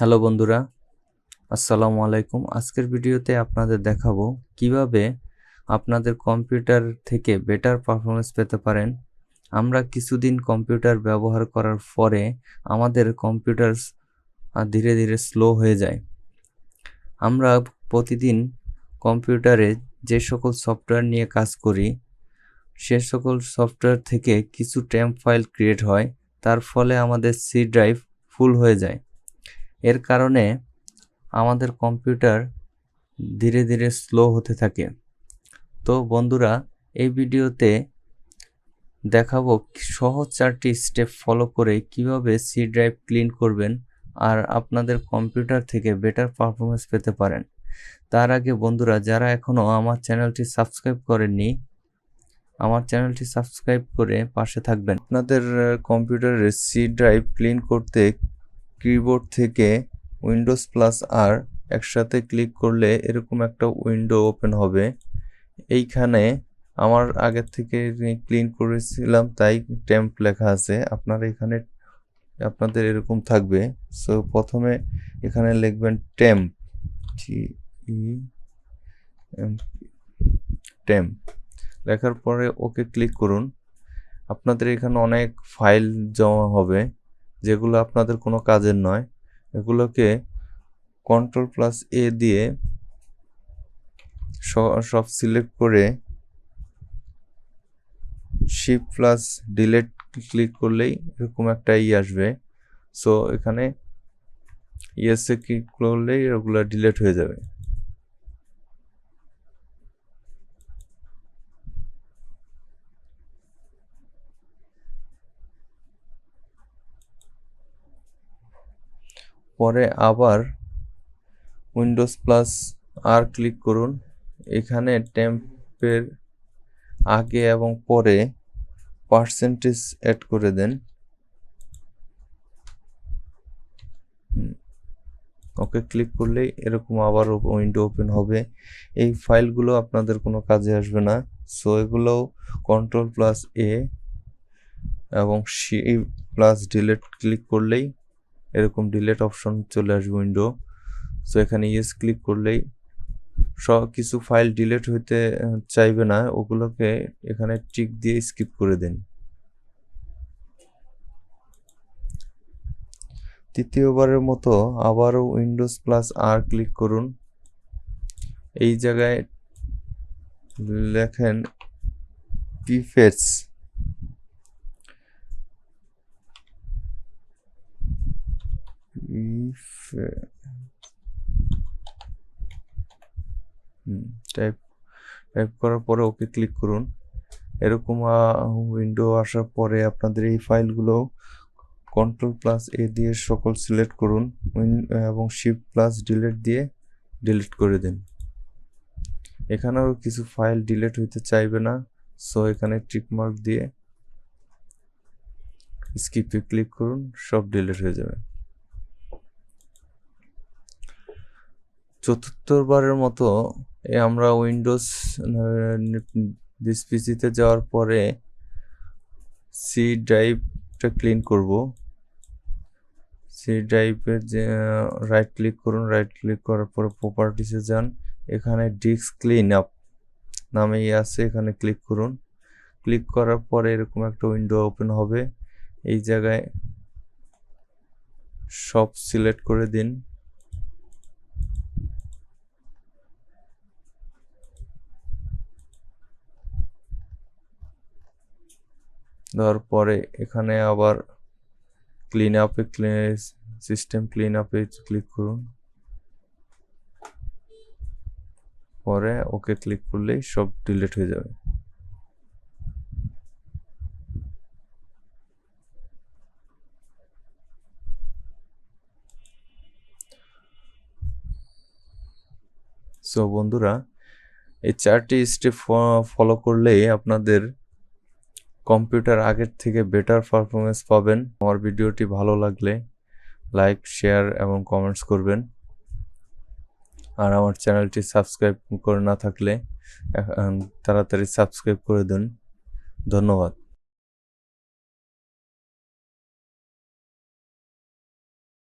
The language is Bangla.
হ্যালো বন্ধুরা, আসসালামু আলাইকুম। আজকের ভিডিওতে আপনাদের দেখাবো কিভাবে আপনাদের কম্পিউটার থেকে বেটার পারফরমেন্স পেতে পারেন। আমরা কিছুদিন কম্পিউটার ব্যবহার করার পরে আমাদের কম্পিউটার ধীরে ধীরে স্লো হয়ে যায়। আমরা প্রতিদিন কম্পিউটারে যে সকল সফটওয়্যার নিয়ে কাজ করি, সে সকল সফটওয়্যার থেকে কিছু টেম্প ফাইল ক্রিয়েট হয়, তার ফলে আমাদের সি ড্রাইভ ফুল হয়ে যায়। এর কারণে আমাদের কম্পিউটার ধীরে ধীরে স্লো হতে থাকে। তো বন্ধুরা, এই ভিডিওতে দেখাবো সহজ 4টি স্টেপ ফলো করে কিভাবে সি ড্রাইভ ক্লিন করবেন আর আপনাদের কম্পিউটার থেকে বেটার পারফরমেন্স পেতে পারেন। তার আগে বন্ধুরা, যারা এখনও আমার চ্যানেলটি সাবস্ক্রাইব করেননি, আমার চ্যানেলটি সাবস্ক্রাইব করে পাশে থাকবেন। আপনাদের কম্পিউটারের সি ড্রাইভ ক্লিন করতে কিবোর্ড থেকে উইন্ডোজ প্লাস আর একসাথে ক্লিক করলে এরকম একটা উইন্ডো ওপেন হবে। এইখানে আমার আগের থেকে ক্লিন করেছিলাম তাই টেম্প লেখা আছে, আপনাদের এরকম থাকবে। সো প্রথমে এখানে লিখবেন টেম্প, টেম্প লেখার পরে ওকে ক্লিক করুন। আপনাদের এখানে অনেক ফাইল জমা হবে যেগুলো আপনাদের কোনো কাজের নয়। এগুলোকে Ctrl+A দিয়ে সব সিলেক্ট করে Shift+Delete ক্লিক করলেই এরকম একটা আসবে। সো এখানে ইয়েসে ক্লিক করলেই এগুলো ডিলিট হয়ে যাবে। পরে আবার উইন্ডোজ প্লাস আর ক্লিক করুন। এখানে টেম্পের আগে এবং পরে পার্সেন্টেজ অ্যাড করে দেন। ওকে ক্লিক করলেই এরকম আবার উইন্ডো ওপেন হবে। এই ফাইলগুলো আপনাদের কোনো কাজে আসবে না। সো এগুলো Ctrl+A এবং Shift+Delete ক্লিক করলেই এরকম ডিলিট অপশন চলে আসবে উইন্ডো। সো এখানে ইয়েস ক্লিক করলেই সব কিছু ফাইল ডিলিট হইতে চাইবে না, ওগুলোকে এখানে টিক দিয়ে স্কিপ করে দেন। তৃতীয়বারের মতো আবারও উইন্ডোজ প্লাস আর ক্লিক করুন। এই জায়গায় লেখেন পিফেটস, টাইপ করার পরে ওকে ক্লিক করুন। এরকম উইন্ডো আসার পরে আপনাদের এই ফাইলগুলো Ctrl+A দিয়ে সকল সিলেক্ট করুন এবং Shift+Delete দিয়ে ডিলিট করে দিন। এখানেও কিছু ফাইল ডিলিট হইতে চাইবে না, সো এখানে টিক মার্ক দিয়ে স্কিপে ক্লিক করুন, সব ডিলিট হয়ে যাবে। চতুর্থবারের মতো আমরা উইন্ডোজ দিস পিসিতে যাওয়ার পরে সি ড্রাইভটা ক্লিন করব। সি ড্রাইভের যে রাইট ক্লিক করুন, রাইট ক্লিক করার পরে প্রপার্টিসে যান, এখানে ডিস্ক ক্লিন আপ নামে আছে, এখানে ক্লিক করুন। ক্লিক করার পরে এরকম একটা উইন্ডো ওপেন হবে। এই জায়গায় সব সিলেক্ট করে দিন। দেওয়ার পরে এখানে আবার ক্লিন আপে সিস্টেম ক্লিন আপে ক্লিক করুন, পরে ওকে ক্লিক করলেই সব ডিলিট হয়ে যাবে। সো বন্ধুরা, এই 4টি স্টেপ ফলো করলেই আপনাদের কম্পিউটার আগের থেকে বেটার পারফরমেন্স পাবেন। আমার ভিডিওটি ভালো লাগলে লাইক, শেয়ার এবং কমেন্টস করবেন। আর আমার চ্যানেলটি সাবস্ক্রাইব করে না থাকলে তাড়াতাড়ি সাবস্ক্রাইব করে দিন। ধন্যবাদ।